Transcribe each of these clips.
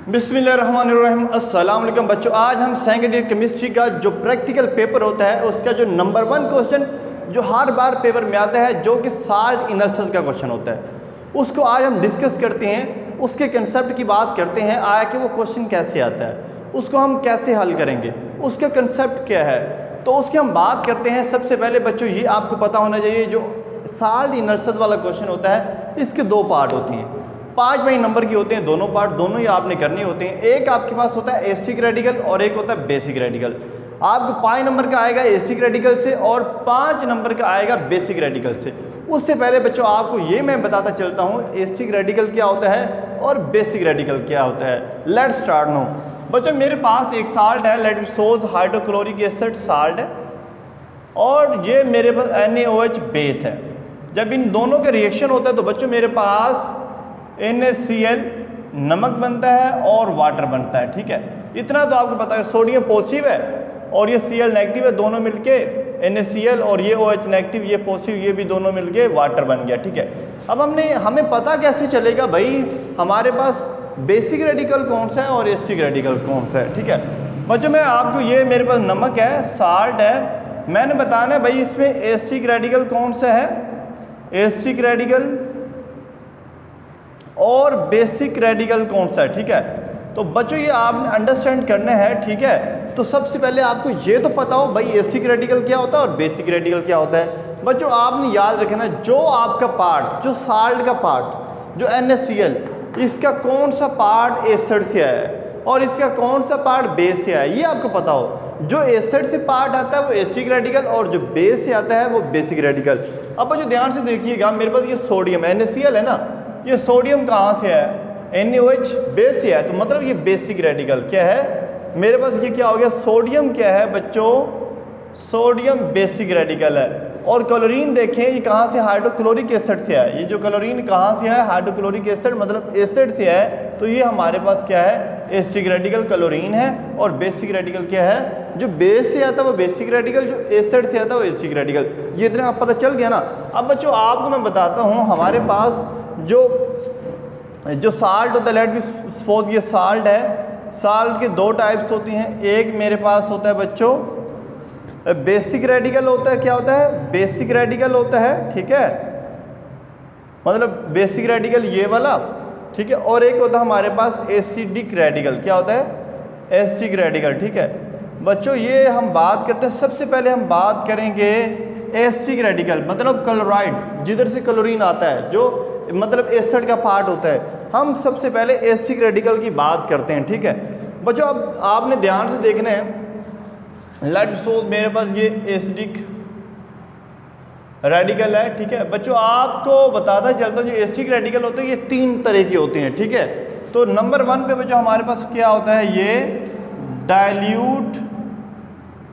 बिस्मिल्लाहिर्रहमानिर्रहीम। अस्सलाम वालेकुम बच्चों, आज हम सेकंड ईयर केमिस्ट्री का जो प्रैक्टिकल पेपर होता है उसका जो नंबर 1 क्वेश्चन जो हर बार पेपर में आता है जो कि साल्ट इनर्शियल का क्वेश्चन होता है उसको आज हम डिस्कस करते हैं। उसके कंसेप्ट की बात करते हैं, आया कि वो क्वेश्चन कैसे आता है, उसको हम कैसे हल करेंगे, उसका कंसेप्ट क्या है, तो उसकी हम बात करते हैं। सबसे पहले बच्चों ये आपको पता होना चाहिए, जो साल्ट इनर्शियल वाला क्वेश्चन होता है इसके 2 पार्ट होती हैं। 5 नंबर की होते हैं दोनों पार्ट, दोनों ही आपने करने होते हैं। एक आपके पास होता है एसिटिक रेडिकल और एक होता है बेसिक रेडिकल। आपको 5 नंबर का आएगा एसिटिक रेडिकल से और 5 नंबर का आएगा बेसिक रेडिकल से। उससे पहले बच्चों आपको ये मैं बताता चलता हूँ एसिटिक रेडिकल क्या होता है और बेसिक रेडिकल क्या होता है। Let's start no. बच्चों मेरे पास एक साल्ट है, लेट सोज हाइड्रोक्लोरिक एसिड साल्ट है, और ये मेरे पास NaOH बेस है। जब इन दोनों का रिएक्शन होता है तो बच्चों मेरे पास NaCl नमक बनता है और वाटर बनता है। ठीक है, इतना तो आपको पता है। सोडियम पॉजिटिव है और ये Cl नेगेटिव है, दोनों मिलके NaCl, और ये OH नेगेटिव ये पॉजिटिव, ये भी दोनों मिलके वाटर बन गया। ठीक है, अब हमें पता कैसे चलेगा भाई हमारे पास बेसिक रेडिकल कौन सा है और एसिटिक रेडिकल कौन सा है। ठीक है बच्चों, मैं आपको ये मेरे पास नमक है, साल्ट है, मैंने बताना है भाई इसमें एसिटिक रेडिकल कौन सा है, एसिटिक रेडिकल और बेसिक रेडिकल कौन सा है। ठीक है, तो बच्चों ये आपने अंडरस्टैंड करना है। ठीक है, तो सबसे पहले आपको ये तो पता हो भाई एसिटिक रेडिकल क्या होता है और बेसिक रेडिकल क्या होता है। बच्चों आपने याद रखना, जो आपका पार्ट, जो साल्ट का पार्ट, जो NaCl, इसका कौन सा पार्ट एसिड से है और इसका कौन सा पार्ट बेस से है, ये आपको पता हो। जो एसिड से पार्ट आता है वो एसिटिक रेडिकल और जो बेस से आता है वो बेसिक रेडिकल। अब बच्चों ध्यान से देखिएगा, मेरे पास ये सोडियम NaCl है ना, ये सोडियम कहाँ से है, NaOH बेस से है, तो मतलब ये बेसिक रेडिकल क्या है मेरे पास, ये क्या हो गया, सोडियम क्या है बच्चों, सोडियम बेसिक रेडिकल है। और क्लोरीन देखें ये कहाँ से, हाइड्रोक्लोरिक एसिड से है। ये जो क्लोरीन कहाँ से है, हाइड्रोक्लोरिक एसिड मतलब एसिड से है, तो ये हमारे पास क्या है, एसिटिक रेडिकल क्लोरीन है। और बेसिक रेडिकल क्या है, जो बेस से आता है वो बेसिक रेडिकल, जो एसिड से आता है वो एसिटिक रेडिकल। ये इतना आप पता चल गया ना। अब बच्चों आपको मैं बताता हूँ, हमारे पास जो साल्ट होता है, लेट बी सपोज ये साल्ट है, साल्ट के 2 टाइप्स होती हैं। एक मेरे पास होता है बच्चों बेसिक रेडिकल होता है, क्या होता है, बेसिक रेडिकल होता है। ठीक है, मतलब बेसिक रेडिकल ये वाला। ठीक है, और एक होता है हमारे पास एसिडिक रेडिकल, क्या होता है, एसिडिक रेडिकल। ठीक है बच्चों, ये हम बात करते हैं, सबसे पहले हम बात करेंगे एसिडिक रेडिकल, मतलब क्लोराइड, जिधर से क्लोरीन आता है, जो मतलब एसिड का पार्ट होता है। हम सबसे पहले एसिटिक रेडिकल की बात करते हैं। ठीक है बच्चों, अब आपने ध्यान से देखना है, लेट सपोज मेरे पास ये एसिडिक रेडिकल है। ठीक है बच्चों, आपको बताता चलता हूँ जो एसिटिक रेडिकल होते हैं ये 3 तरह के होते हैं। ठीक है, तो नंबर 1 पे बच्चों हमारे पास क्या होता है, ये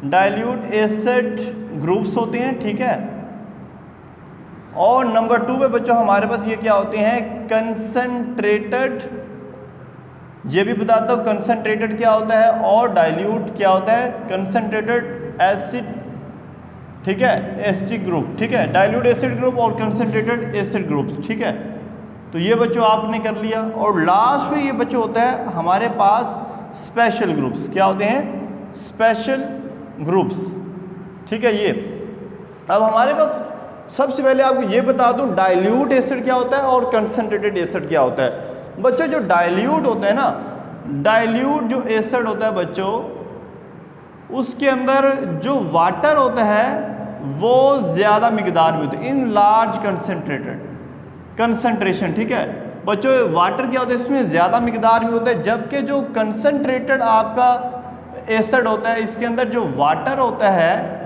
डाइल्यूट एसिड ग्रुप्स होते हैं। ठीक है, और नंबर 2 पे बच्चों हमारे पास ये क्या होते हैं, कंसंट्रेटेड, ये भी बताता हूँ कंसंट्रेटेड क्या होता है, और डाइल्यूट क्या होता है, कंसंट्रेटेड एसिड। ठीक है, एसिटिक ग्रुप। ठीक है, डाइल्यूट एसिड ग्रुप और कंसंट्रेटेड एसिड ग्रुप्स। ठीक है, तो ये बच्चों आपने कर लिया। और लास्ट में ये बच्चों होता है हमारे पास स्पेशल ग्रुप्स, क्या होते हैं, स्पेशल ग्रुप्स। ठीक है, ये अब हमारे पास सबसे पहले आपको ये बता दूं डाइल्यूट एसिड क्या होता है और कंसंट्रेटेड एसिड क्या होता है। बच्चों जो डाइल्यूट होता है ना, डाइल्यूट जो एसिड होता है बच्चों, उसके अंदर जो वाटर होता है वो ज़्यादा मिकदार में होता है, इन लार्ज कंसंट्रेशन। ठीक है बच्चों, वाटर क्या होता है इसमें ज़्यादा मिकदार में होता है, जबकि जो कंसंट्रेटेड आपका एसिड होता है इसके अंदर जो वाटर होता है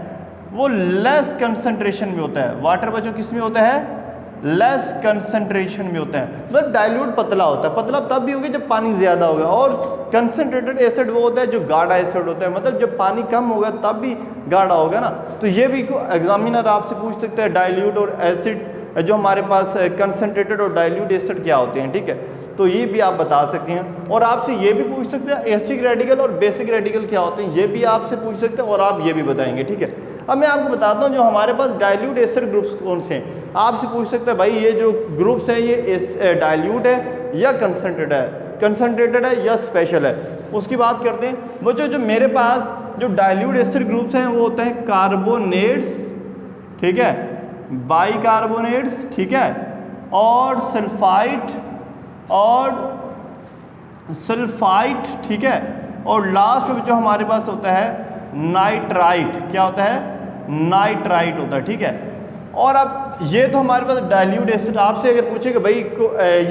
वो लेस कंसंट्रेशन में होता है। वाटर बच्चों किस में होता है, लेस कंसंट्रेशन में होता है। मतलब डाइल्यूट पतला होता है, पतला तब भी होगा जब पानी ज़्यादा होगा, और कंसंट्रेटेड एसिड वो होता है जो गाढ़ा एसिड होता है, मतलब जब पानी कम होगा तब भी गाढ़ा होगा ना। तो ये भी एग्जामिनर आपसे पूछ सकते हैं डाइल्यूट और एसिड, जो हमारे पास कंसंट्रेटेड और डाइल्यूट एसिड क्या होते हैं। ठीक है, तो ये भी आप बता सकते हैं। और आपसे ये भी पूछ सकते हैं एसिटिक रेडिकल और बेसिक रेडिकल क्या होते हैं, ये भी आपसे पूछ सकते हैं और आप ये भी बताएंगे। ठीक है, अब मैं आपको बताता हूँ जो हमारे पास डाइल्यूट एसिड ग्रुप्स कौन से हैं। आपसे पूछ सकते हैं भाई ये जो ग्रुप्स हैं ये डाइल्यूट है या कंसंट्रेटेड है। कंसनट्रेटेड है या स्पेशल है, उसकी बात करते हैं बच्चों। जो मेरे पास जो डाइल्यूट एसिड ग्रुप्स हैं वो होते हैं कार्बोनेट्स, ठीक है, बाइकार्बोनेट्स, ठीक है, और सल्फाइट, ठीक है, और लास्ट में जो हमारे पास होता है नाइट्राइट। क्या होता है? नाइट्राइट होता है, ठीक है। और अब ये तो हमारे पास डाइल्यूट एसिड। आपसे अगर पूछे कि भाई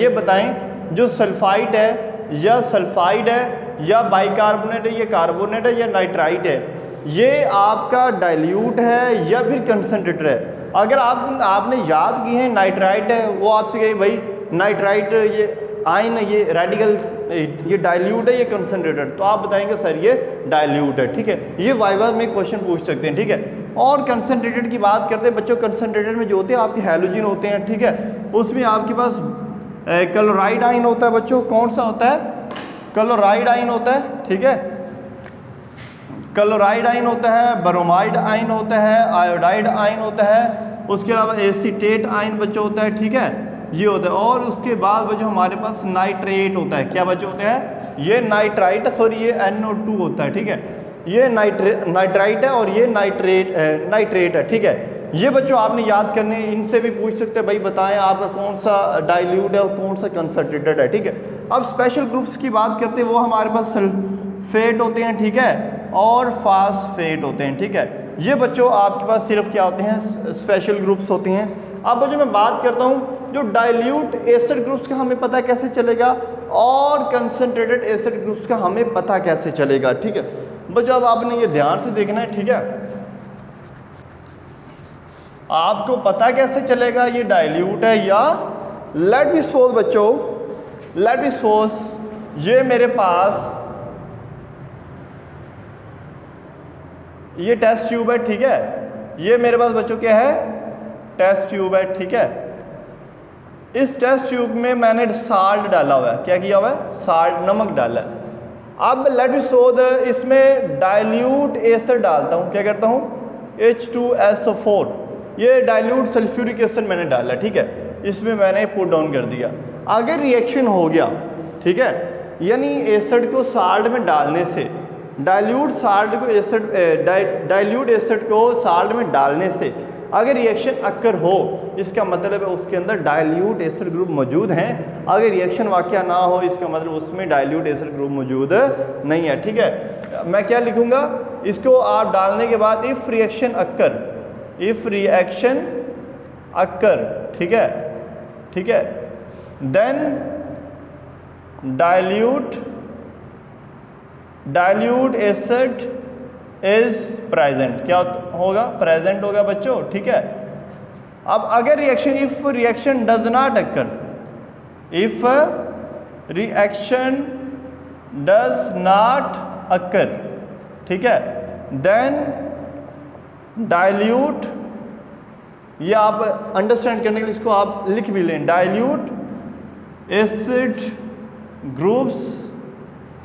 ये बताएं जो सल्फाइट है या सल्फाइड है या बाइकार्बोनेट है, ये कार्बोनेट है या नाइट्राइट है, ये आपका डाइल्यूट है या फिर कंसनट्रेटेड है। अगर आपने याद की है नाइट्राइट है, वो आपसे कहे भाई नाइट्राइट ये आयन, ये रेडिकल, ये डाइल्यूट है, ये कंसनट्रेटेड, तो आप बताएंगे सर ये डाइल्यूट है, ठीक है। ये वाइवा में क्वेश्चन पूछ सकते हैं, ठीक है। और कंसनट्रेटेड की बात करते हैं बच्चों। कंसनट्रेटेड में जो होते हैं आपके हैलोजन होते हैं, ठीक है, उसमें आपके पास क्लोराइड आयन होता है बच्चों। कौन सा होता है? क्लोराइड आयन होता है, ठीक है, क्लोराइड आयन होता है, ब्रोमाइड आयन होता है, आयोडाइड आयन होता है, उसके अलावा एसीटेट आयन बच्चों होता है, ठीक है, ये होता है। और उसके बाद बच्चों हमारे पास नाइट्रेट होता है। क्या बच्चों होते हैं? ये नाइट्राइट, सॉरी ये NO2 होता है, ठीक है, ये नाइट्राइट है और ये नाइट्रेट है, ठीक है। ये बच्चों आपने याद करने, इनसे भी पूछ सकते हैं भाई बताएं आपका कौन सा डाइल्यूट है और कौन सा कंसनट्रेटेड है, ठीक है। अब स्पेशल ग्रुप्स की बात करते हैं, वो हमारे पास सल्फेट होते हैं, ठीक है, और फास्फेट होते हैं, ठीक है। ये बच्चों आपके पास सिर्फ क्या होते हैं? स्पेशल ग्रुप्स होते हैं। अब बच्चों मैं बात करता हूँ जो डाइल्यूट एसिड ग्रुप्स का हमें पता कैसे चलेगा और कंसनट्रेटेड एसिड ग्रुप्स का हमें पता कैसे चलेगा, ठीक है। बच्चों अब आपने ये ध्यान से देखना है, ठीक है। आपको पता कैसे चलेगा ये डाइल्यूट है या लेट मी सपोज बच्चों, लेट मी सपोज ये मेरे पास ये टेस्ट ट्यूब है, ठीक है, ये मेरे पास बच्चों क्या है? टेस्ट ट्यूब है, ठीक है। इस टेस्ट ट्यूब में मैंने साल्ट डाला हुआ है। क्या किया हुआ है? साल्ट, नमक डाला है। अब लेट मी सपोज इसमें डाइल्यूट एसिड डालता हूँ। क्या करता हूँ? H2SO4, ये डाइल्यूट सल्फ्यूरिक एसिड मैंने डाला, ठीक है, इसमें मैंने पुट डाउन कर दिया। अगर रिएक्शन हो गया, ठीक है, यानी एसिड को साल्ट में डालने से, डाइल्यूट एसिड को साल्ट में डालने से अगर रिएक्शन अक्कर हो, इसका मतलब है उसके अंदर डाइल्यूट एसिड ग्रुप मौजूद हैं। अगर रिएक्शन वाक़या ना हो, इसका मतलब उसमें डाइल्यूट एसिड ग्रुप मौजूद नहीं है, ठीक है। मैं क्या लिखूँगा? इसको आप डालने के बाद इफ़ रिएक्शन अक्कर, ठीक है, ठीक है, then dilute acid is present. क्या होगा? प्रेजेंट होगा बच्चों, ठीक है। अब अगर reaction, if reaction does not occur, if reaction does not occur, ठीक है, देन डाइल्यूट, ये आप अंडरस्टैंड करने के लिए इसको आप लिख भी लें, डाइल्यूट एसिड ग्रुप्स,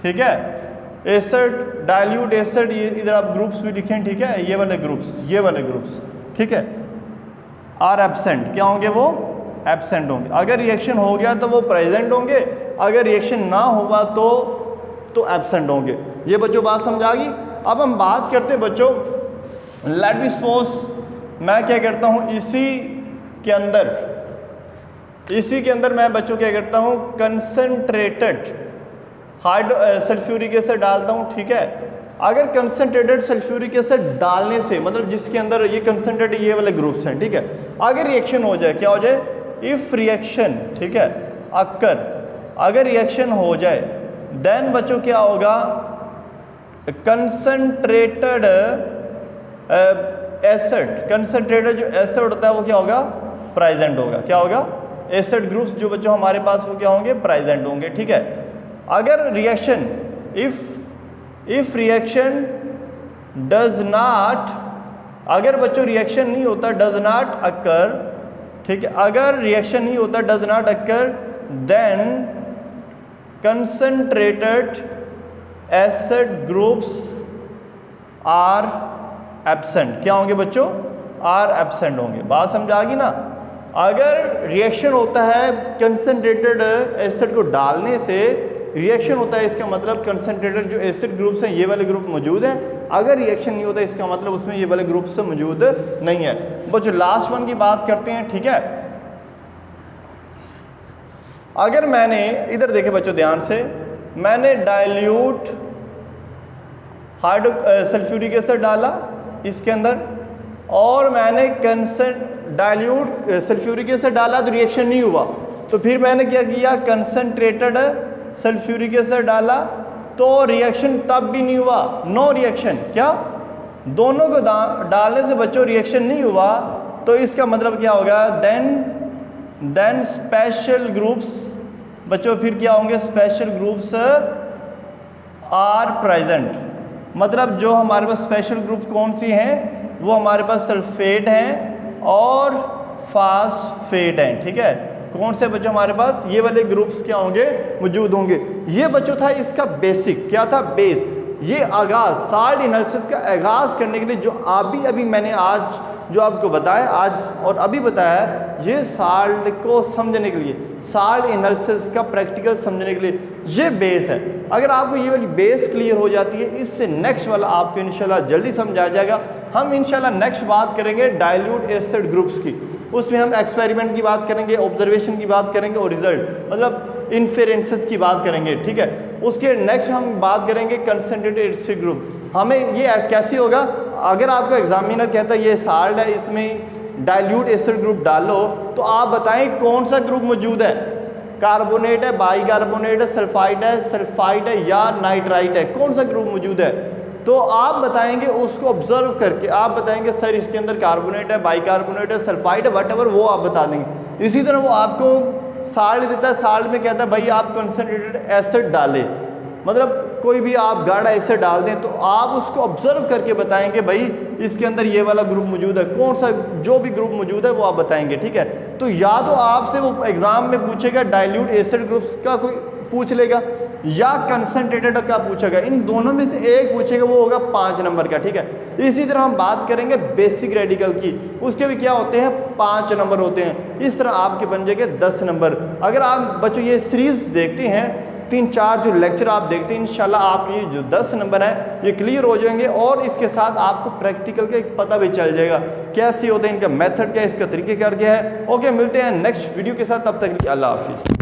ठीक है, एसिड, डाइल्यूट एसिड, ये इधर आप ग्रुप्स भी लिखें, ठीक है, ये वाले ग्रुप्स, ठीक है, आर एब्सेंट। क्या होंगे? वो एब्सेंट होंगे। अगर रिएक्शन हो गया तो वो प्रेजेंट होंगे, अगर रिएक्शन ना हुआ तो एब्सेंट होंगे। ये बच्चों बात समझ आ गई। अब हम बात करते हैं बच्चों, लेट मी सपोज मैं क्या करता हूँ, इसी के अंदर मैं बच्चों क्या करता हूँ, कंसनट्रेटेड सल्फ्यूरिक एसिड डालता हूँ, ठीक है। अगर कंसनट्रेटेड सल्फ्यूरिक एसिड डालने से, मतलब जिसके अंदर ये कंसनट्रेटेड ये वाले ग्रुप्स हैं, ठीक है, अगर रिएक्शन हो जाए, क्या हो जाए? इफ रिएक्शन, ठीक है, अक्कर, अगर रिएक्शन हो जाए, देन बच्चों क्या होगा? कंसनट्रेटेड जो एसिड होता है वो क्या होगा? प्रेजेंट होगा। क्या होगा? एसिड ग्रुप्स जो बच्चों हमारे पास वो क्या होंगे? प्रेजेंट होंगे, ठीक है। अगर reaction, if reaction does not, अगर बच्चों रिएक्शन नहीं होता, डज नॉट अक्कर, ठीक है, अगर रिएक्शन नहीं होता, does not occur, then concentrated acid groups are absent. क्या होंगे बच्चों? आर एब्सेंट होंगे। बात समझ आ गई ना? अगर रिएक्शन होता है कंसनट्रेटेड एसिड को डालने से, रिएक्शन होता है इसका मतलब कंसंट्रेटेड जो एसिड ग्रुप्स हैं ये वाले ग्रुप मौजूद हैं। अगर रिएक्शन नहीं होता इसका मतलब उसमें ये वाले ग्रुप्स मौजूद नहीं है। बच्चों लास्ट वन की बात करते हैं, ठीक है। अगर मैंने इधर देखे बच्चों ध्यान से, मैंने डाइल्यूट सल्फ्यूरिक एसिड डाला इसके अंदर और मैंने डाइल्यूट सल्फ्यूरिक एसिड डाला तो रिएक्शन नहीं हुआ, तो फिर मैंने क्या किया कंसंट्रेटेड सल्फ्यूरिक एसिड डाला तो रिएक्शन तब भी नहीं हुआ, नो रिएक्शन। क्या दोनों को डालने से बच्चों रिएक्शन नहीं हुआ तो इसका मतलब क्या होगा, देन स्पेशल ग्रुप्स बच्चों फिर क्या होंगे, स्पेशल ग्रुप्स आर प्रेजेंट। मतलब जो हमारे पास स्पेशल ग्रुप कौन सी हैं, वो हमारे पास सल्फेट हैं और फास्फेट हैं, ठीक है। कौन से बच्चों हमारे पास ये वाले ग्रुप्स क्या होंगे, मौजूद होंगे। ये बच्चों था इसका बेसिक, क्या था बेस। ये आगाज साल्ट एनालिसिस का आगाज करने के लिए जो अभी मैंने आज जो आपको बताया आज और अभी बताया, ये साल्ट को समझने के लिए, साल्ट एनालिसिस का प्रैक्टिकल समझने के लिए ये बेस है। अगर आपको ये वाली बेस क्लियर हो जाती है, इससे नेक्स्ट वाला आपको इंशाल्लाह जल्दी समझ आ जाएगा। हम इंशाल्लाह नेक्स्ट बात करेंगे डाइल्यूट एसिड ग्रुप्स की, उसमें हम एक्सपेरिमेंट की बात करेंगे, ऑब्जर्वेशन की बात करेंगे और रिजल्ट मतलब इन्फेरेंसेस की बात करेंगे, ठीक है। उसके नेक्स्ट हम बात करेंगे कंसंट्रेटेड एसिड ग्रुप। हमें ये कैसे होगा, अगर आपका एग्जामिनर कहता है ये साल्ट है इसमें डाइल्यूट एसिड ग्रुप डालो, तो आप बताएं कौन सा ग्रुप मौजूद है, कार्बोनेट है, बाइकार्बोनेट है, सल्फाइड है या नाइट्राइट है, कौन सा ग्रुप मौजूद है। तो आप बताएंगे उसको ऑब्जर्व करके, आप बताएंगे सर इसके अंदर कार्बोनेट है, बाइकार्बोनेट है, सल्फाइड है, वट एवर वो आप बता देंगे। इसी तरह वो आपको साल्ट देता है, साल्ट में कहता है भाई आप कंसंट्रेटेड एसिड डालें, मतलब कोई भी आप गाढ़ा एसिड डाल दें तो आप उसको ऑब्जर्व करके बताएंगे भाई इसके अंदर ये वाला ग्रुप मौजूद है, कौन सा जो भी ग्रुप मौजूद है वो आप बताएंगे, ठीक है। तो या तो आपसे वो एग्जाम में पूछेगा डाइल्यूट एसिड ग्रुप्स का कोई पूछ लेगा या कंसंट्रेटेड का पूछेगा, इन दोनों में से एक पूछेगा, वो होगा 5 नंबर का, ठीक है। इसी तरह हम बात करेंगे बेसिक रेडिकल की, उसके भी क्या होते हैं 5 नंबर होते हैं। इस तरह आपके बन जाएंगे 10 नंबर। अगर आप बच्चों ये सीरीज देखते हैं 3-4 जो लेक्चर आप देखते हैं, इंशाल्लाह आपके जो 10 नंबर हैं ये क्लियर हो जाएंगे और इसके साथ आपको प्रैक्टिकल का एक पता भी चल जाएगा कैसे होता है, इनका मेथड क्या है, इसका तरीके क्या है। ओके, मिलते हैं नेक्स्ट वीडियो के साथ, तब तक अल्लाह हाफिज़।